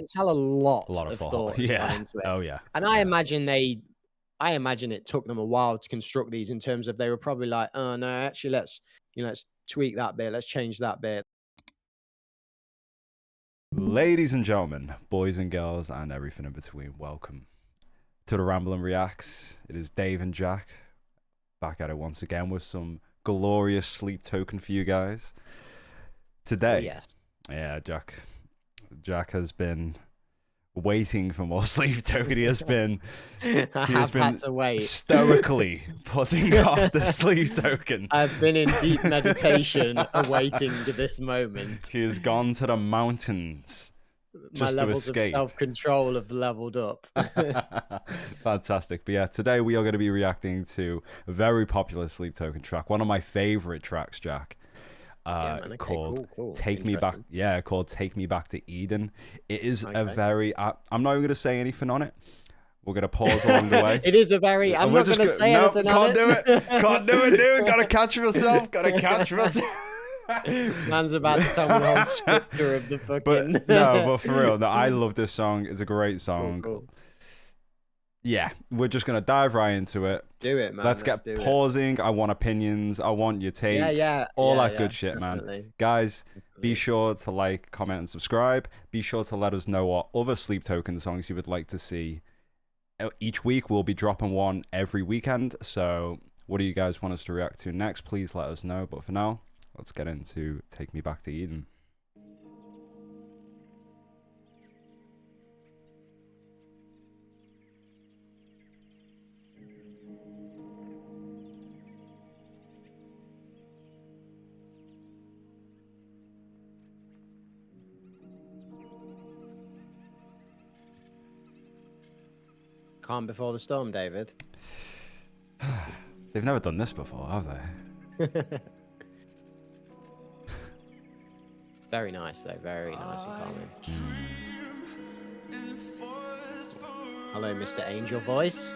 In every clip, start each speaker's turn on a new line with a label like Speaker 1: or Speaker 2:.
Speaker 1: can tell a lot
Speaker 2: A lot of
Speaker 1: of
Speaker 2: thought.
Speaker 1: thought has gone
Speaker 2: Yeah.
Speaker 1: into it.
Speaker 2: Oh yeah.
Speaker 1: And I imagine it took them a while to construct these in terms of they were probably like, "Oh, no, actually, let's tweak that bit. Let's change that bit."
Speaker 2: Ladies and gentlemen, boys and girls, and everything in between, welcome to the Ramble and Reacts. It is Dave and Jack back at it once again with some glorious sleep token for you guys today.
Speaker 1: Oh, yes.
Speaker 2: Yeah, Jack has been waiting for more sleep token. He has been
Speaker 1: had to wait.
Speaker 2: stoically putting off the sleep token.
Speaker 1: I've been in deep meditation awaiting this moment.
Speaker 2: He has gone to the mountains just
Speaker 1: My
Speaker 2: to
Speaker 1: levels of
Speaker 2: escape.
Speaker 1: self-control have leveled up.
Speaker 2: Fantastic. But yeah, today we are going to be reacting to a very popular sleep token track, one of my favorite tracks, Jack.
Speaker 1: Okay,
Speaker 2: called
Speaker 1: cool.
Speaker 2: Take Me Back. Yeah, called Take Me Back to Eden. It is a very I'm not even going to say anything on it. We're going to pause along the way.
Speaker 1: It is a very I'm not going to say anything on it.
Speaker 2: Can't do it, dude. Gotta catch myself.
Speaker 1: Man's about to tell me the whole scripture of the fucking
Speaker 2: but for real, no, I love this song. It's a great song.
Speaker 1: Cool.
Speaker 2: Yeah, we're just gonna dive right into it.
Speaker 1: Do it, man.
Speaker 2: Let's get pausing. I want opinions. I want your takes. All that good shit, definitely. Man. Guys, be sure to like, comment, and subscribe. Be sure to let us know what other sleep token songs you would like to see. Each week we'll be dropping one every weekend. So, what do you guys want us to react to next? Please let us know. But for now, let's get into Take Me Back to Eden.
Speaker 1: Calm before the storm, David.
Speaker 2: They've never done this before, have they?
Speaker 1: Very nice, though. Very nice and calming. Hello, Mr. Angel Voice.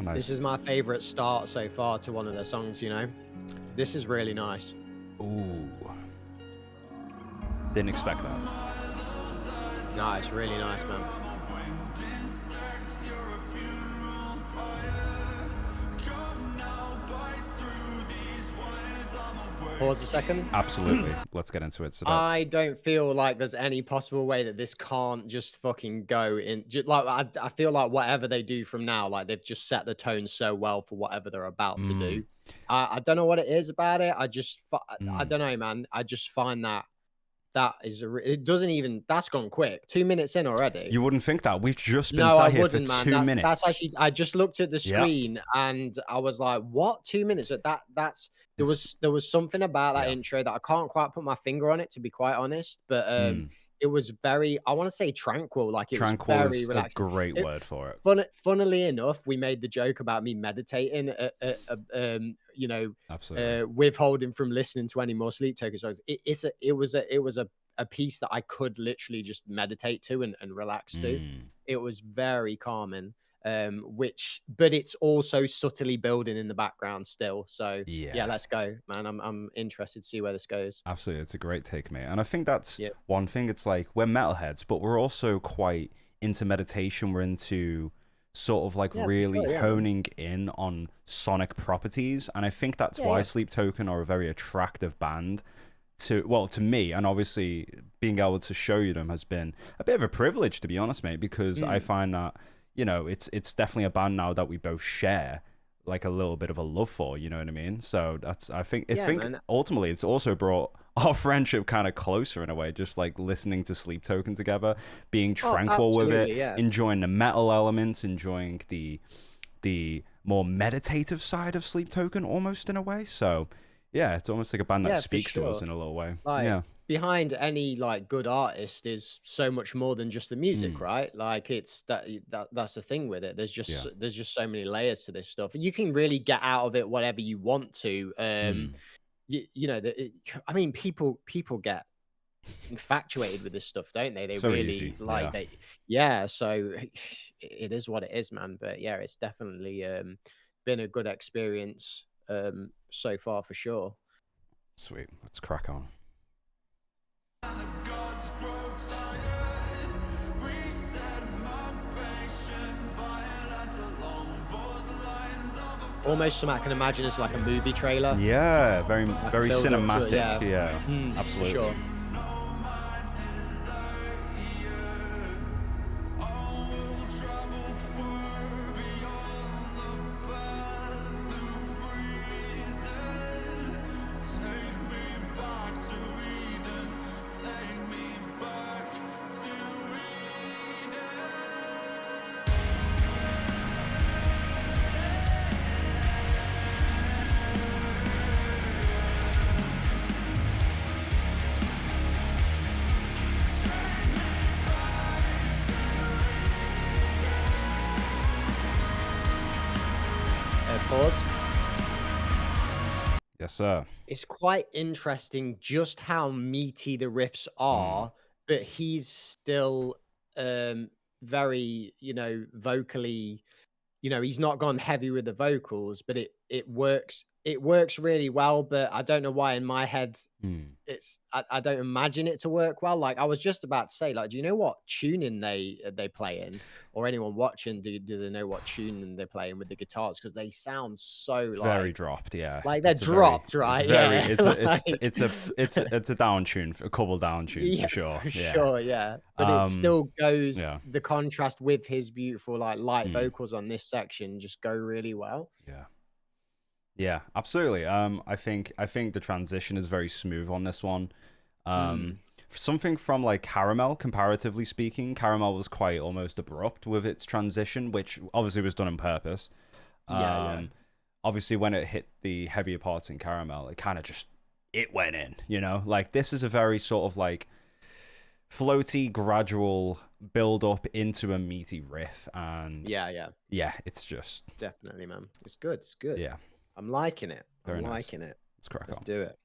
Speaker 1: Nice. This is my favorite start so far to one of their songs, you know? This is really nice.
Speaker 2: Ooh. Didn't expect that.
Speaker 1: No, it's really nice, man. Pause a second.
Speaker 2: Absolutely. Let's get into it. So
Speaker 1: I don't feel like there's any possible way that this can't just fucking go in. Like I feel like whatever they do from now, like they've just set the tone so well for whatever they're about to do. I don't know what it is about it. I don't know, man. I just find that is it doesn't even that's gone quick. 2 minutes in already.
Speaker 2: You wouldn't think that. We've just been sat here for 2 minutes.
Speaker 1: That's actually I just looked at the screen and I was like, what? 2 minutes? There was something about that intro that I can't quite put my finger on it, to be quite honest. But it was very, I want to say tranquil. Like it
Speaker 2: tranquil
Speaker 1: was very
Speaker 2: is
Speaker 1: relaxing.
Speaker 2: A great word for it.
Speaker 1: Funnily enough, we made the joke about me meditating, you know, withholding from listening to any more sleep token songs. It was a piece that I could literally just meditate to and relax to. It was very calming. But it's also subtly building in the background still. So yeah, let's go, man. I'm interested to see where this goes.
Speaker 2: Absolutely, it's a great take, mate. And I think that's one thing. It's like we're metalheads, but we're also quite into meditation. We're into sort of like really honing in on sonic properties, and I think that's why Sleep Token are a very attractive band to me, and obviously being able to show you them has been a bit of a privilege, to be honest, mate, because I find that, you know, it's definitely a band now that we both share like a little bit of a love for, you know what I mean? So I think ultimately it's also brought our friendship kind of closer in a way, just like listening to Sleep Token together, being tranquil with it, enjoying the metal elements, enjoying the more meditative side of Sleep Token almost in a way. So yeah, it's almost like a band that speaks to us in a little way.
Speaker 1: Like, behind any like good artist is so much more than just the music, right? Like it's that's the thing with it. There's just so many layers to this stuff. You can really get out of it whatever you want to. You know, I mean, people get infatuated with this stuff, don't they? They really like they. Yeah, so it is what it is, man. But yeah, it's definitely been a good experience so far for sure.
Speaker 2: Sweet, let's crack on.
Speaker 1: Almost something I can imagine as like a movie trailer.
Speaker 2: Yeah, very cinematic. Yeah, absolutely.
Speaker 1: Sure. Pause.
Speaker 2: Yes, sir.
Speaker 1: It's quite interesting just how meaty the riffs are, but he's still very, you know, vocally, you know, he's not gone heavy with the vocals, but it works really well. But I don't know why in my head it's I don't imagine it to work well. Like I was just about to say, like, do you know what tuning they play in, or anyone watching, do they know what tuning they're playing with the guitars? Because they sound so like
Speaker 2: very dropped,
Speaker 1: like they're dropped, right?
Speaker 2: It's a down tune, a couple down tunes for sure.
Speaker 1: Sure, yeah. But it still goes the contrast with his beautiful like light vocals on this section just go really well.
Speaker 2: Yeah, absolutely. I think the transition is very smooth on this one. Something from like Caramel, comparatively speaking, Caramel was quite almost abrupt with its transition, which obviously was done on purpose. Obviously, when it hit the heavier parts in Caramel, it kind of just it went in, you know. Like this is a very sort of like floaty, gradual build up into a meaty riff, and yeah, it's just
Speaker 1: definitely, man. It's good. It's good.
Speaker 2: Yeah.
Speaker 1: I'm liking it.
Speaker 2: Very nice.
Speaker 1: Liking it.
Speaker 2: Let's crack on.
Speaker 1: Let's do it.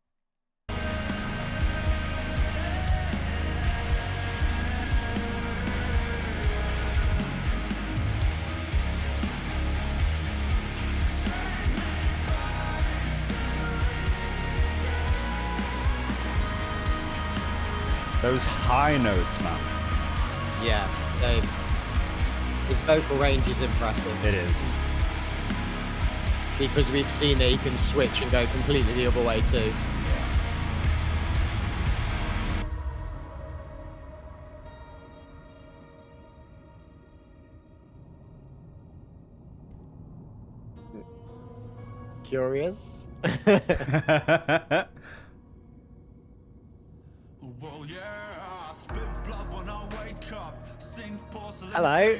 Speaker 2: Those high notes, man.
Speaker 1: Yeah, his vocal range is impressive.
Speaker 2: It is.
Speaker 1: Because we've seen that he can switch and go completely the other way too. Curious? Hello.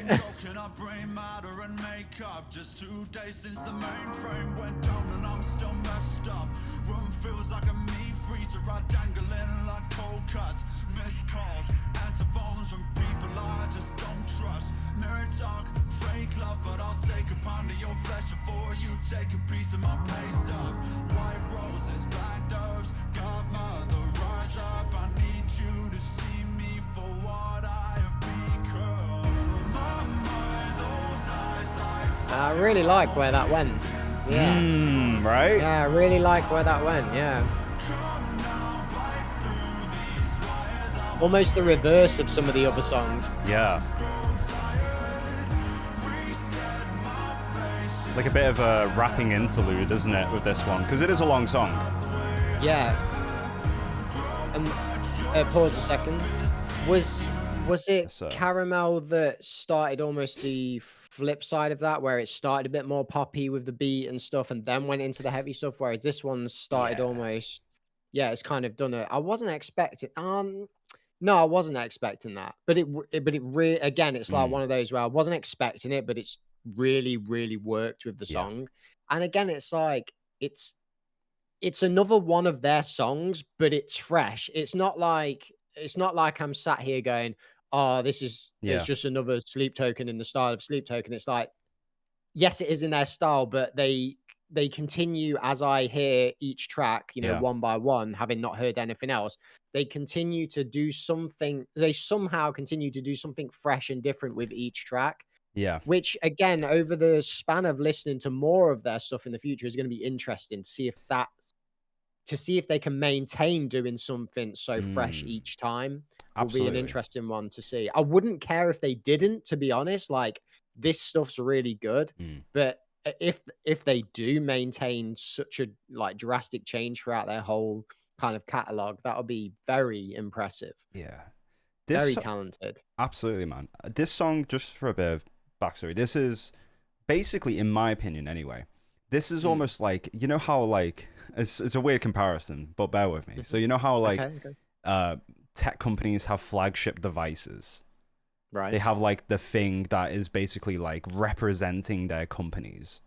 Speaker 3: Just 2 days since the mainframe went down and I'm still messed up. Room feels like a meat freezer, I dangling like cold cuts. Missed calls, answer phones from people I just don't trust. Mirror talk, fake love, but I'll take a pound of your flesh before you take a piece of my pay stub. White roses, black doves, godmother, rise up. I need you to see me for what I have become.
Speaker 1: I really like where that went. Yeah.
Speaker 2: Right?
Speaker 1: Yeah, I really like where that went. Yeah. Almost the reverse of some of the other songs.
Speaker 2: Yeah. Like a bit of a rapping interlude, isn't it, with this one? Because it is a long song.
Speaker 1: Yeah. Pause a second. Was Was it Caramel that started almost the flip side of that, where it started a bit more poppy with the beat and stuff, and then went into the heavy stuff? Whereas this one started almost, it's kind of done it. I wasn't expecting. No, I wasn't expecting that. But again, it's like one of those where I wasn't expecting it, but it's really, really worked with the song. And again, it's like it's another one of their songs, but it's fresh. It's not like I'm sat here going, "Oh, it's just another Sleep Token in the style of Sleep Token." It's like, yes, it is in their style, but they continue, as I hear each track, one by one, having not heard anything else, they continue to do something. They somehow continue to do something fresh and different with each track.
Speaker 2: Yeah.
Speaker 1: Which, again, over the span of listening to more of their stuff in the future is going to be interesting to see if they can maintain doing something so fresh each time.
Speaker 2: Absolutely.
Speaker 1: Will be an interesting one to see. I wouldn't care if they didn't, to be honest. Like, this stuff's really good, but if they do maintain such a drastic change throughout their whole kind of catalog, that'll be very impressive.
Speaker 2: Yeah.
Speaker 1: Very talented.
Speaker 2: Absolutely, man. This song, just for a bit of backstory, this is basically, in my opinion anyway, this is almost like, you know how like, it's a weird comparison, but bear with me. So you know how like tech companies have flagship devices?
Speaker 1: Right.
Speaker 2: They have like the thing that is basically like representing their companies.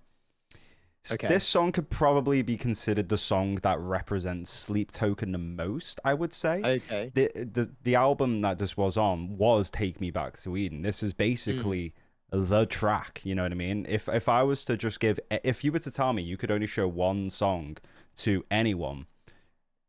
Speaker 2: Okay. This song could probably be considered the song that represents Sleep Token the most, I would say.
Speaker 1: Okay.
Speaker 2: The album that this was on was Take Me Back to Eden. This is basically the track, you know what I mean? If I was to just if you were to tell me you could only show one song to anyone,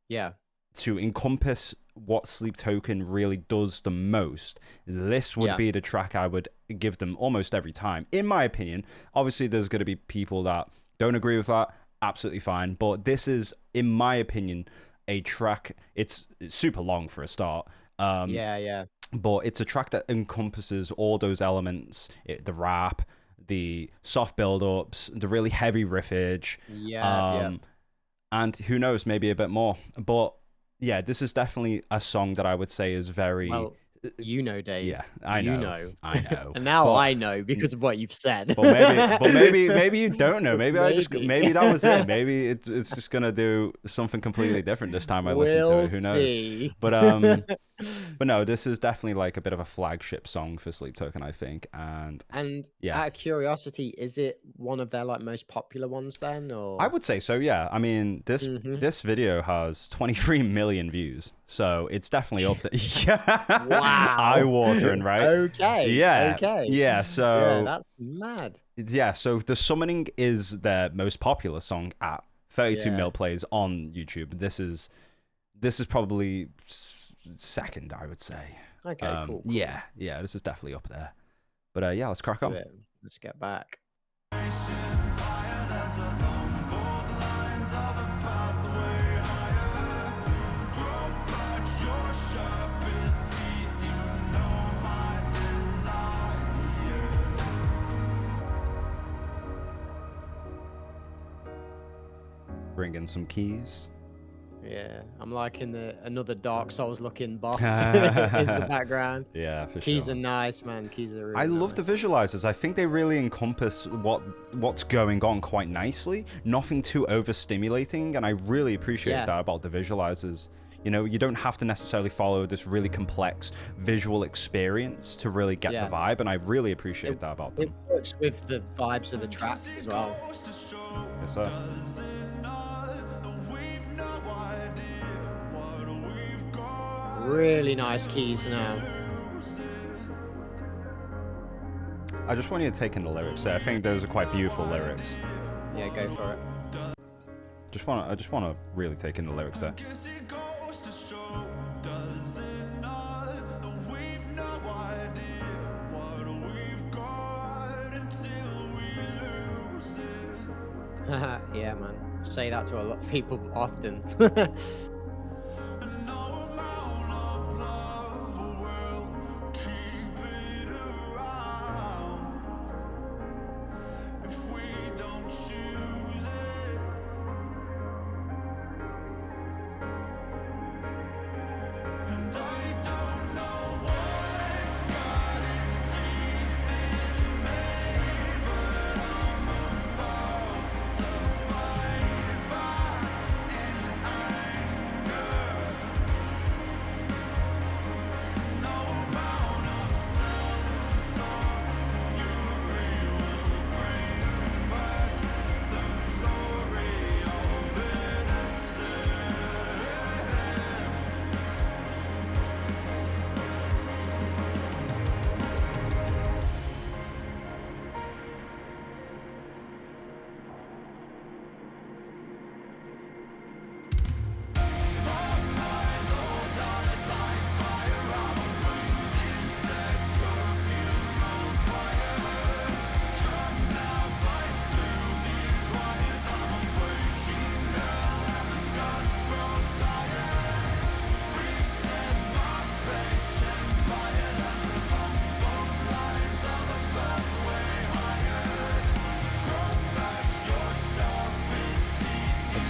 Speaker 2: to encompass what Sleep Token really does the most, this would be the track I would give them almost every time, in my opinion. Obviously, there's going to be people that don't agree with that. Absolutely fine. But this is, in my opinion, a track. It's super long for a start. But it's a track that encompasses all those elements: the rap, the soft build-ups, the really heavy riffage, and who knows, maybe a bit more. But yeah, this is definitely a song that I would say is very...
Speaker 1: Well, you know, Dave.
Speaker 2: Yeah, I know.
Speaker 1: You know.
Speaker 2: I know.
Speaker 1: And now I know because of what you've said.
Speaker 2: But maybe you don't know. Maybe that was it. Maybe it's just gonna do something completely different this time I listen to it. Who knows?
Speaker 1: See.
Speaker 2: But no, this is definitely like a bit of a flagship song for Sleep Token, I think. And
Speaker 1: out of curiosity, is it one of their like most popular ones then? Or
Speaker 2: I would say so. Yeah. I mean, this video has 23 million views, so it's definitely up there. Yeah.
Speaker 1: Wow.
Speaker 2: Eye-watering, right?
Speaker 1: Okay.
Speaker 2: Yeah.
Speaker 1: Okay.
Speaker 2: Yeah. So
Speaker 1: that's mad.
Speaker 2: Yeah. So The Summoning is their most popular song at 32 mil plays on YouTube. This is probably second, I would say.
Speaker 1: Okay, cool.
Speaker 2: Yeah, this is definitely up there. But yeah, let's crack on.
Speaker 1: Let's get back.
Speaker 2: Bring in some keys.
Speaker 1: Yeah, I'm liking another Dark Souls looking boss is the background.
Speaker 2: Yeah, for
Speaker 1: Keys
Speaker 2: sure.
Speaker 1: Are nice, man. Keys are really
Speaker 2: I love the visualizers. I think they really encompass what's going on quite nicely. Nothing too overstimulating, and I really appreciate that about the visualizers. You know, you don't have to necessarily follow this really complex visual experience to really get the vibe, and I really appreciate that about them.
Speaker 1: It works with the vibes of the tracks as well.
Speaker 2: Yes, sir.
Speaker 1: Really nice keys now.
Speaker 2: I just want you to take in the lyrics there. I think those are quite beautiful lyrics.
Speaker 1: Yeah, go for it.
Speaker 2: I just want to really take in the lyrics there.
Speaker 1: Yeah, man. Say that to a lot of people often.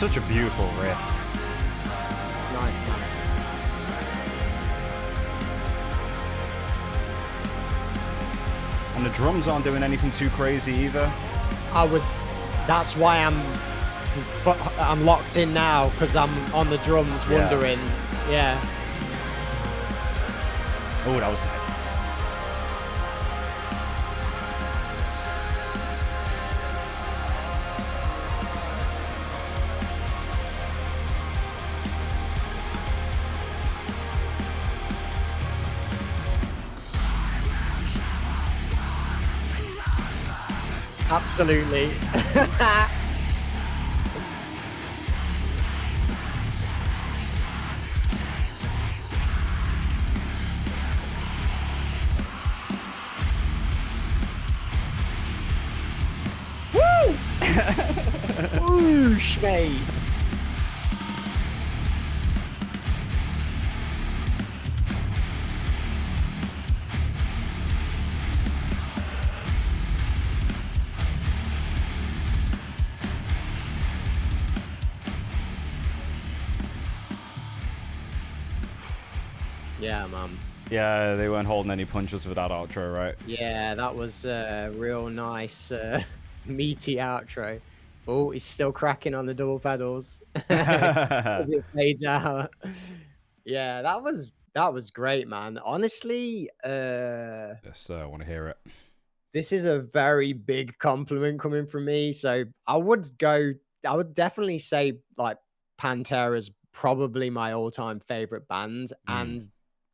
Speaker 2: such a beautiful riff.
Speaker 1: It's nice, man.
Speaker 2: And the drums aren't doing anything too crazy either.
Speaker 1: That's why I'm locked in now, because I'm on the drums wondering. Yeah.
Speaker 2: Oh, that was nice.
Speaker 1: Absolutely. Woo! Whoosh, mate. Yeah, man.
Speaker 2: Yeah, they weren't holding any punches with that outro, right?
Speaker 1: Yeah, that was a real nice, meaty outro. Oh, he's still cracking on the double pedals as it fades out. Yeah, that was great, man. Honestly,
Speaker 2: Yes, I want to hear it.
Speaker 1: this is a very big compliment coming from me. So I would definitely say like Pantera's probably my all-time favorite band. And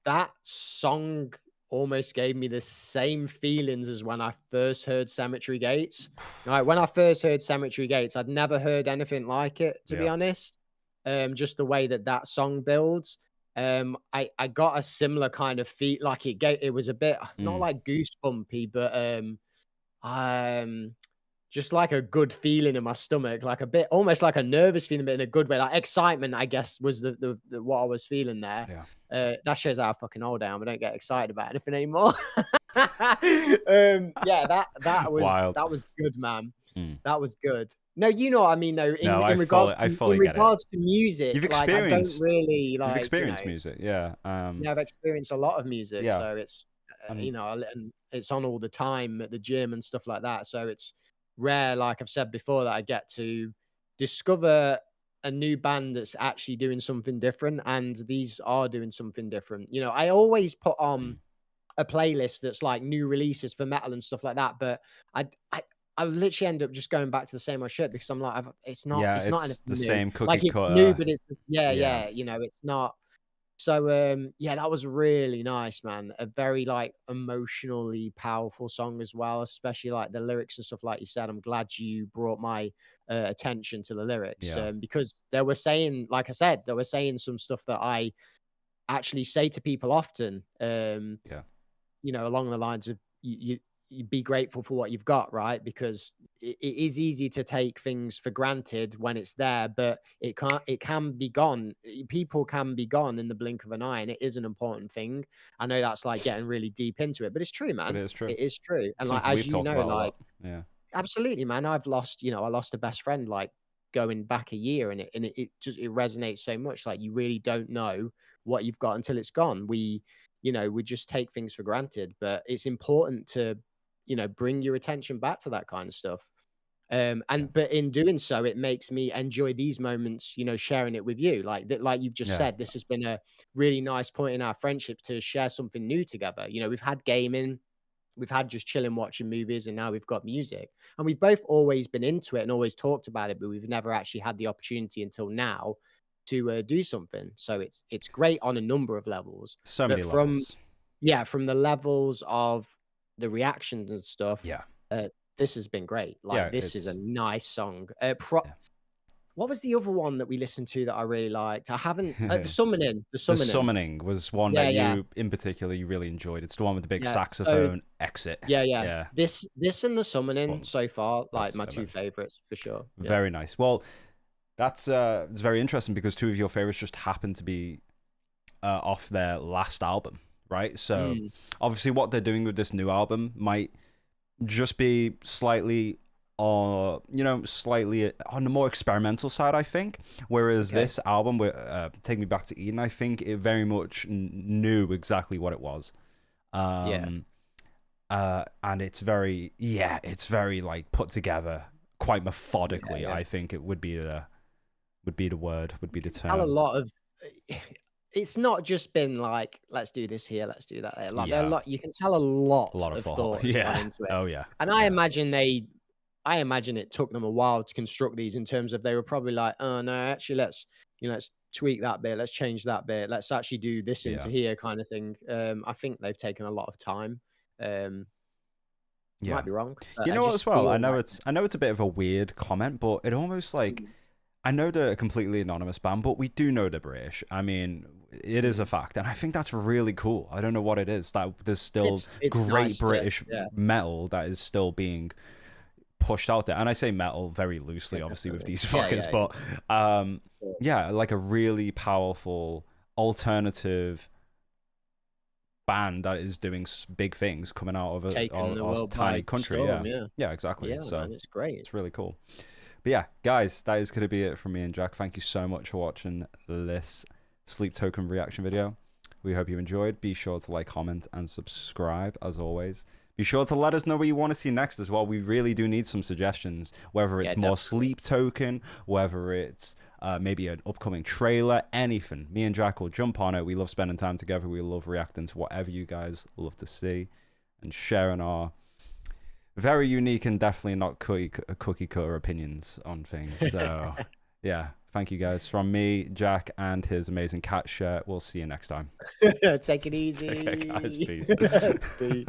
Speaker 1: that song almost gave me the same feelings as when I first heard Cemetery Gates. Like when I first heard Cemetery Gates, I'd never heard anything like it, to be honest. Just the way that song builds. I got a similar kind of feel, like it was a bit not like goosebumpy, but just like a good feeling in my stomach, like a bit almost like a nervous feeling, but in a good way. Like excitement, I guess, was the what I was feeling there. That shows how fucking old I am. I don't get excited about anything anymore. Yeah, that was good, man. That was good. No, you know what I mean, though. In regards to music,
Speaker 2: you've
Speaker 1: like I don't really like.
Speaker 2: You've experienced music, yeah.
Speaker 1: Yeah, I've experienced a lot of music, so it's you know, and it's on all the time at the gym and stuff like that. So it's rare, like I've said before, that I get to discover a new band that's actually doing something different, and these are doing something different. You know, I always put on a playlist that's like new releases for metal and stuff like that, but I literally end up just going back to the same old shit because I'm like, it's not
Speaker 2: the
Speaker 1: new.
Speaker 2: same cookie
Speaker 1: like, it's
Speaker 2: cutter.
Speaker 1: new, but it's you know, it's not. So yeah, that was really nice, man. A very like emotionally powerful song as well, especially like the lyrics and stuff. Like you said, I'm glad you brought my attention to the lyrics, because they were saying, like I said, they were saying some stuff that I actually say to people often. You know, along the lines of you be grateful for what you've got, right? Because it is easy to take things for granted when it's there, but it can be gone. People can be gone in the blink of an eye, and it is an important thing. I know that's like getting really deep into it, but it's true, man.
Speaker 2: But it is true.
Speaker 1: It is true. And like, as you know, like, absolutely, man. I lost a best friend like going back a year, and it just resonates so much. Like, you really don't know what you've got until it's gone. We just take things for granted, but it's important to bring your attention back to that kind of stuff. But in doing so, it makes me enjoy these moments, sharing it with you. Like you've just said, this has been a really nice point in our friendship to share something new together. We've had gaming, we've had just chilling, watching movies, and now we've got music. And we've both always been into it and always talked about it, but we've never actually had the opportunity until now to do something. So it's great on a number of levels.
Speaker 2: So many levels.
Speaker 1: Yeah, from the levels of the reactions and stuff.
Speaker 2: Yeah.
Speaker 1: This has been great. Like, this is a nice song. What was the other one that we listened to that I really liked? I haven't. The Summoning. The
Speaker 2: Summoning was one that you, in particular, you really enjoyed. It's the one with the big saxophone exit.
Speaker 1: Yeah. This and The Summoning so far, like my two favorites for sure.
Speaker 2: Very nice. Well, that's it's very interesting because two of your favorites just happen to be off their last album, right? So obviously what they're doing with this new album might just be slightly are, you know, slightly on the more experimental side, I think. Whereas this album, Take Me Back to Eden, I think it very much knew exactly what it was. And it's very, like put together quite methodically. I think it would be the word, would be the term.
Speaker 1: A lot of, it's not just been like, let's do this here, let's do that there. Like there are a lot, you can tell a lot of thought has gone into it.
Speaker 2: Oh yeah.
Speaker 1: And I imagine it took them a while to construct these, in terms of they were probably like, oh no, actually let's tweak that bit, let's change that bit, let's actually do this into here, kind of thing. I think they've taken a lot of time. Might be wrong.
Speaker 2: You know what, as well, I know it's a bit of a weird comment, but it almost like, I know they're a completely anonymous band, but we do know they're British. I mean, it is a fact, and I think that's really cool. I don't know what it is, that there's still it's great nice British metal that is still being pushed out there. And I say metal very loosely, obviously, with these fuckers, but like a really powerful alternative band that is doing big things coming out of a tiny country. Yeah, exactly. So
Speaker 1: man, it's great.
Speaker 2: It's really cool. But yeah, guys, that is going to be it from me and Jack. Thank you so much for watching this Sleep Token reaction video. We hope you enjoyed. Be sure to like, comment, and subscribe, as always. Be sure to let us know what you want to see next as well. We really do need some suggestions, whether it's more Sleep Token, whether it's maybe an upcoming trailer, anything. Me and Jack will jump on it. We love spending time together. We love reacting to whatever you guys love to see and sharing our very unique and definitely not cookie cutter opinions on things. So yeah, thank you guys from me, Jack, and his amazing cat shirt. We'll see you next time.
Speaker 1: Take it easy.
Speaker 2: Okay, guys, peace.
Speaker 1: Peace.